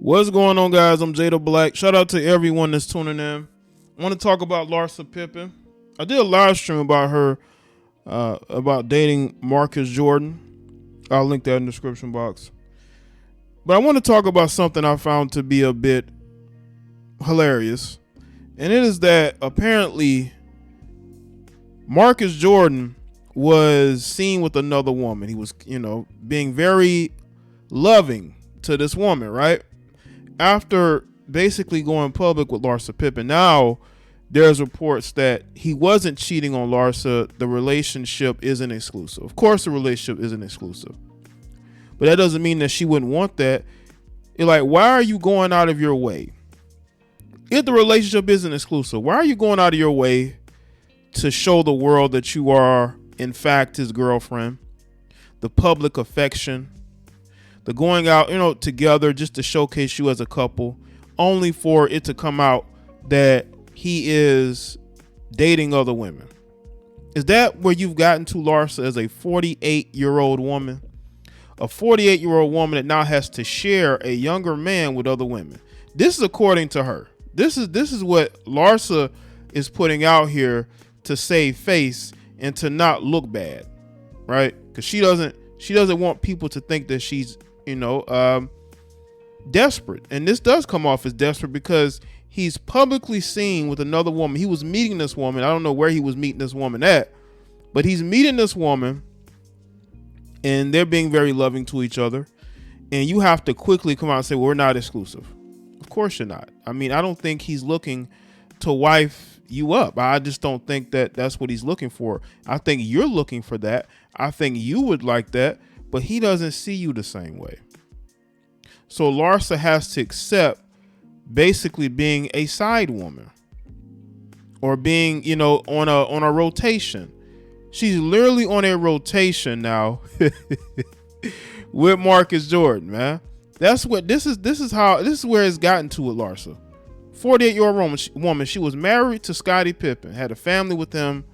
What's going on, guys? I'm Jada Black. Shout out to everyone that's tuning in. I want to talk about Larsa Pippen. I did a live stream about her, about dating Marcus Jordan. I'll link that in the description box. But I want to talk about something I found to be a bit hilarious. And it is that apparently Marcus Jordan was seen with another woman. He was, being very loving to this woman, right? After basically going public with Larsa Pippen, now there's reports that he wasn't cheating on Larsa. The relationship isn't exclusive. Of course, the relationship isn't exclusive, but that doesn't mean that she wouldn't want that. You're like, why are you going out of your way? If the relationship isn't exclusive, why are you going out of your way to show the world that you are, in fact, his girlfriend? The public affection, the going out, together just to showcase you as a couple, only for it to come out that he is dating other women. Is that where you've gotten to, Larsa, as a 48-year-old woman? A 48-year-old woman that now has to share a younger man with other women. This is according to her. This is what Larsa is putting out here to save face and to not look bad, right? Because she doesn't want people to think that she's desperate. And this does come off as desperate because he's publicly seen with another woman. He was meeting this woman. I don't know where he was meeting this woman at, but he's meeting this woman and they're being very loving to each other. And you have to quickly come out and say, well, we're not exclusive. Of course you're not. I mean, I don't think he's looking to wife you up. I just don't think that that's what he's looking for. I think you're looking for that. I think you would like that, but he doesn't see you the same way. So Larsa has to accept basically being a side woman or being, on a rotation. She's literally on a rotation now with Marcus Jordan, man. That's what this is where it's gotten to with Larsa. 48-year-old woman. She was married to Scottie Pippen, had a family with him,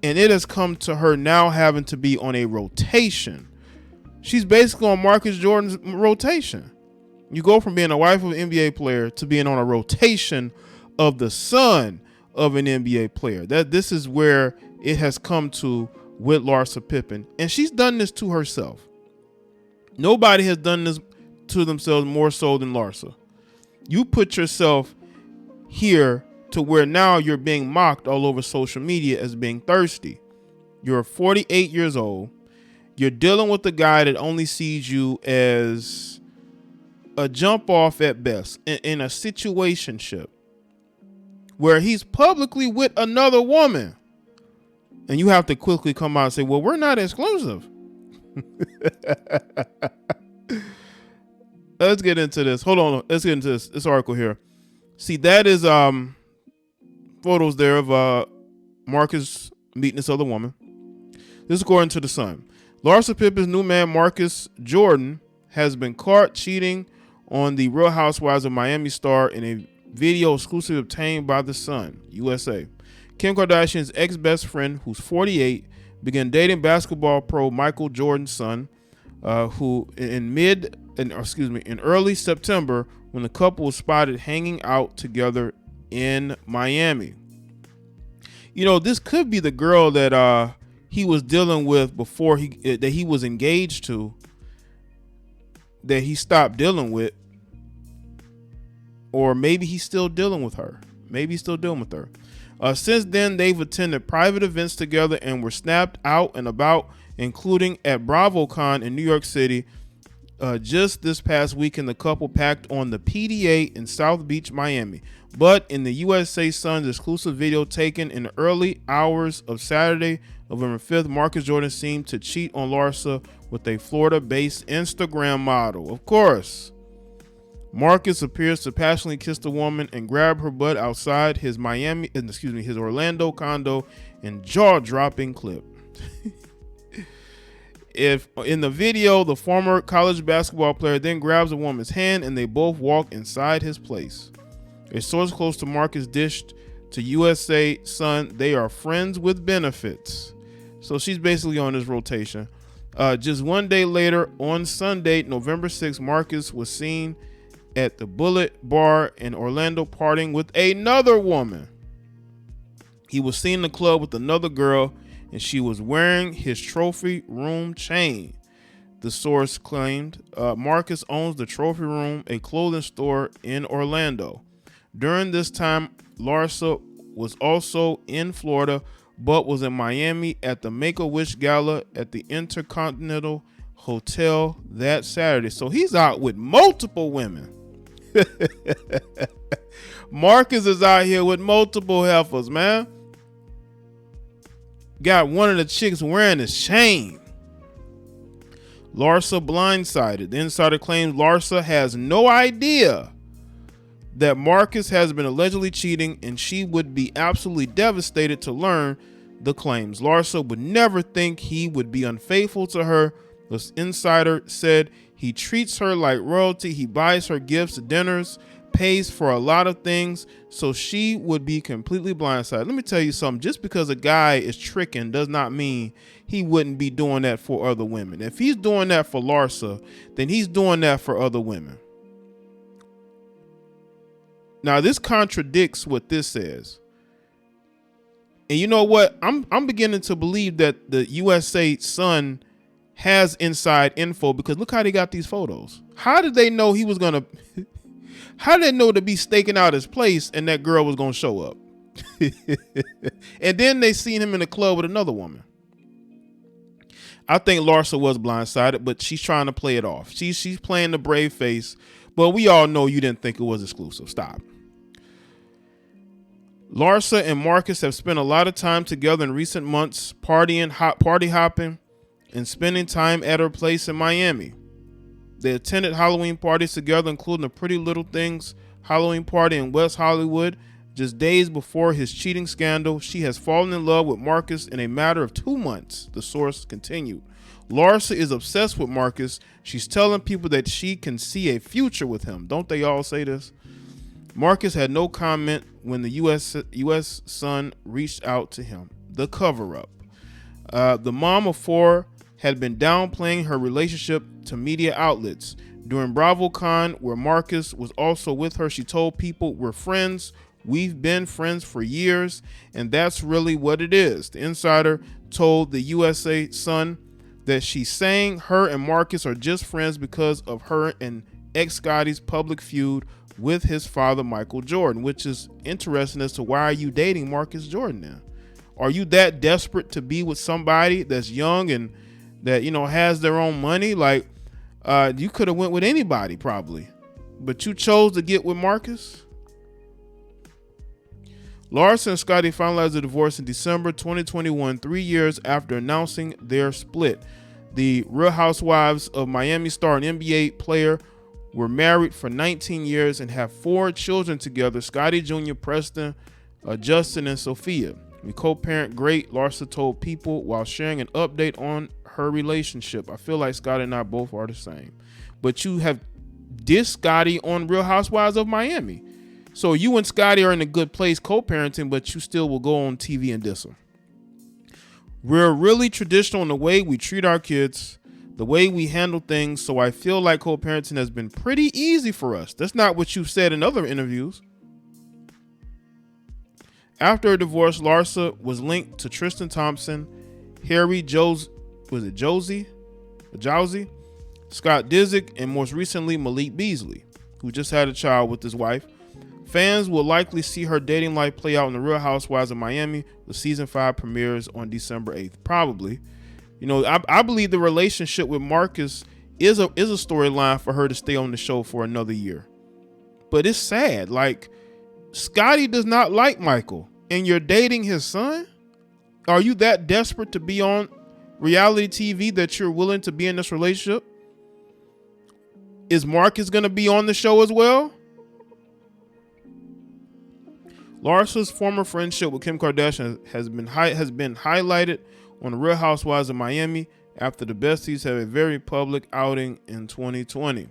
and it has come to her now having to be on a rotation. She's basically on Marcus Jordan's rotation. You go from being a wife of an NBA player to being on a rotation of the son of an NBA player. This is where it has come to with Larsa Pippen. And she's done this to herself. Nobody has done this to themselves more so than Larsa. You put yourself here to where now you're being mocked all over social media as being thirsty. You're 48 years old. You're dealing with a guy that only sees you as a jump off at best in a situationship where he's publicly with another woman. And you have to quickly come out and say, well, we're not exclusive. Let's get into this. Hold on. Let's get into this article here. See, that is photos there of Marcus meeting this other woman. This is according to The Sun. Larsa Pippen's new man, Marcus Jordan, has been caught cheating on the Real Housewives of Miami star in a video exclusively obtained by The Sun, USA. Kim Kardashian's ex-best friend, who's 48, began dating basketball pro Michael Jordan's son, who in early September, when the couple was spotted hanging out together in Miami. This could be the girl that he was dealing with before that he was engaged to, that he stopped dealing with, or maybe he's still dealing with her. Since then, they've attended private events together and were snapped out and about, including at BravoCon in New York City. Just this past weekend, the couple packed on the PDA in South Beach, Miami. But in the USA Sun's exclusive video taken in the early hours of Saturday, November 5th, Marcus Jordan seemed to cheat on Larsa with a Florida-based Instagram model. Of course, Marcus appears to passionately kiss the woman and grab her butt outside his his Orlando condo in jaw-dropping clip. If in the video, the former college basketball player then grabs a woman's hand and they both walk inside his place. A source close to Marcus dished to USA Sun, they are friends with benefits. So she's basically on this rotation. Just one day later, on Sunday, November 6th, Marcus was seen at the Bullet Bar in Orlando partying with another woman. He was seen in the club with another girl, and she was wearing his trophy room chain. The source claimed Marcus owns the Trophy Room, a clothing store in Orlando. During this time, Larsa was also in Florida, but was in Miami at the Make-A-Wish Gala at the Intercontinental Hotel that Saturday. So he's out with multiple women. Marcus is out here with multiple heifers, man. Got one of the chicks wearing a chain. Larsa blindsided. The insider claims Larsa has no idea that Marcus has been allegedly cheating, and she would be absolutely devastated to learn the claims. Larsa would never think he would be unfaithful to her. The insider said he treats her like royalty. He buys her gifts, dinners, pays for a lot of things, so she would be completely blindsided. Let me tell you something. Just because a guy is tricking does not mean he wouldn't be doing that for other women. If he's doing that for Larsa, then he's doing that for other women. Now, this contradicts what this says. And you know what? I'm beginning to believe that the USA Sun has inside info, because look how they got these photos. How did they know he was going to... How did they know to be staking out his place and that girl was going to show up? And then they seen him in the club with another woman. I think Larsa was blindsided, but she's trying to play it off. She's playing the brave face, but we all know you didn't think it was exclusive. Stop. Larsa and Marcus have spent a lot of time together in recent months, party hopping, and spending time at her place in Miami. They attended Halloween parties together, including a Pretty Little Things Halloween party in West Hollywood. Just days before his cheating scandal, she has fallen in love with Marcus in a matter of 2 months, the source continued. Larsa is obsessed with Marcus. She's telling people that she can see a future with him. Don't they all say this? Marcus had no comment when the U.S. Sun reached out to him. The cover-up. The mom of four had been downplaying her relationship to media outlets. During BravoCon, where Marcus was also with her, she told people, "We're friends. We've been friends for years, and that's really what it is." The insider told the USA Sun that she's saying her and Marcus are just friends because of her and ex-Scotty's public feud with his father, Michael Jordan, which is interesting as to why are you dating Marcus Jordan now? Are you that desperate to be with somebody that's young and that, you know, has their own money? Like, you could have went with anybody probably, but you chose to get with Marcus. Larsa and Scotty finalized the divorce in December 2021, 3 years after announcing their split. The Real Housewives of Miami star and NBA player were married for 19 years and have 4 children together: Scotty Jr., Preston, Justin, and Sophia. We co-parent great, Larsa told People while sharing an update on her relationship. "I feel like Scotty and I both are the same." But you have dissed Scotty on Real Housewives of Miami. So you and Scotty are in a good place co-parenting, but you still will go on TV and diss him. "We're really traditional in the way we treat our kids, the way we handle things, so I feel like co-parenting has been pretty easy for us." That's not what you've said in other interviews. After her divorce, Larsa was linked to Tristan Thompson, Harry Josie, Scott Disick, and most recently Malik Beasley, who just had a child with his wife. Fans will likely see her dating life play out in the Real Housewives of Miami. The season 5 premieres on December 8th. Probably. You know, I believe the relationship with Marcus is a storyline for her to stay on the show for another year. But it's sad. Like, Scotty does not like Michael, and you're dating his son? Are you that desperate to be on reality TV that you're willing to be in this relationship? Is Marcus going to be on the show as well? Larsa's former friendship with Kim Kardashian has been highlighted on the Real Housewives of Miami after the besties have a very public outing in 2020.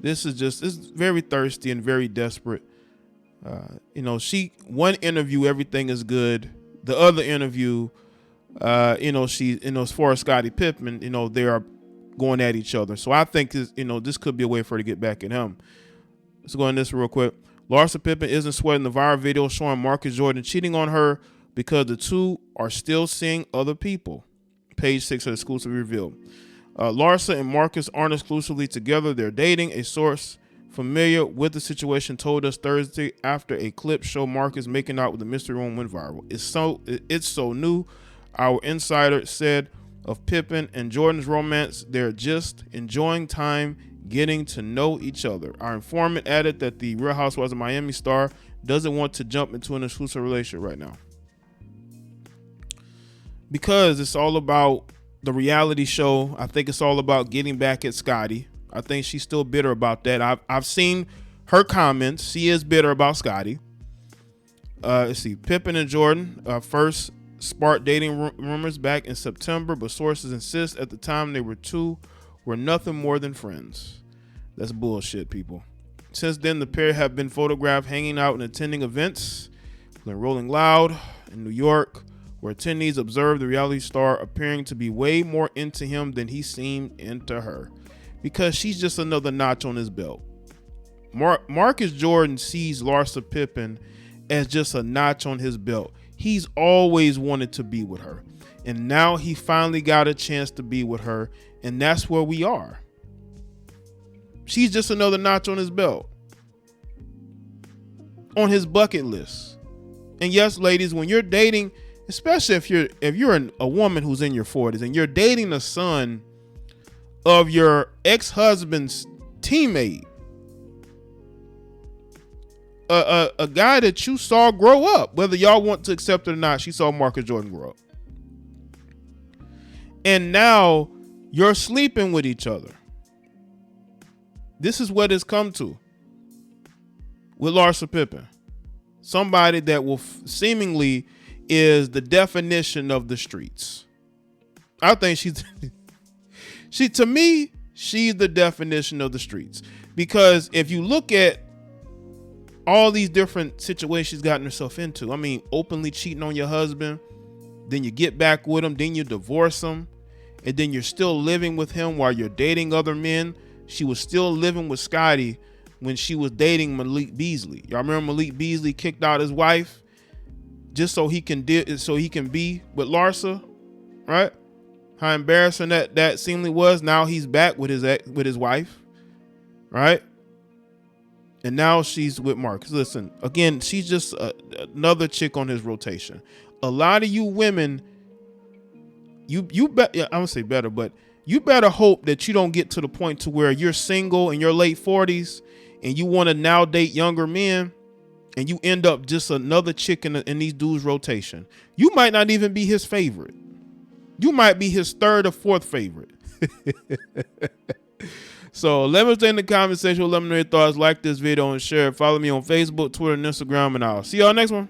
This is it's very thirsty and very desperate. One interview, everything is good. The other interview, as far as Scottie Pippen, they are going at each other. So I think this could be a way for her to get back at him. Let's go on this real quick. Larsa Pippen isn't sweating the viral video showing Marcus Jordan cheating on her because the two are still seeing other people. Page 6 of the exclusive reveal. Larsa and Marcus aren't exclusively together. They're dating. A source familiar with the situation told us Thursday after a clip showed Marcus making out with the mystery woman went viral. It's so new. Our insider said of Pippen and Jordan's romance, they're just enjoying time getting to know each other. Our informant added that the Real Housewives of Miami star doesn't want to jump into an exclusive relationship right now because it's all about the reality show. I think it's all about getting back at Scotty. I think she's still bitter about that. I've seen her comments. She is bitter about Scotty. Let's see. Pippen and Jordan first sparked dating rumors back in September, but sources insist at the time they were nothing more than friends. That's bullshit, people. Since then, the pair have been photographed hanging out and attending events, like Rolling Loud in New York, where attendees observed the reality star appearing to be way more into him than he seemed into her, because she's just another notch on his belt. Marcus Jordan sees Larsa Pippen as just a notch on his belt. He's always wanted to be with her, and now he finally got a chance to be with her, and that's where we are. She's just another notch on his belt, on his bucket list. And yes, ladies, when you're dating, especially if you're a woman who's in your 40s and you're dating the son of your ex-husband's teammate, a guy that you saw grow up, whether y'all want to accept it or not, she saw Marcus Jordan grow up. And now you're sleeping with each other. This is what it's come to with Larsa Pippen. Somebody that will seemingly is the definition of the streets. I think to me, she's the definition of the streets. Because if you look at all these different situations she's gotten herself into, I mean, openly cheating on your husband, then you get back with him, then you divorce him, and then you're still living with him while you're dating other men. She was still living with Scotty when she was dating Malik Beasley. Y'all remember Malik Beasley kicked out his wife just so he can be with Larsa, right? How embarrassing that seemingly was. Now he's back with his wife, right? And now she's with Marcus. Listen, again, she's just another chick on his rotation. A lot of you women, I would say better, but you better hope that you don't get to the point to where you're single in your late 40s and you want to now date younger men and you end up just another chick in these dudes' rotation. You might not even be his favorite. You might be his third or fourth favorite. So let me know in the comment section. Let me know your thoughts. Like this video and share. Follow me on Facebook, Twitter, and Instagram, and I'll see y'all next one.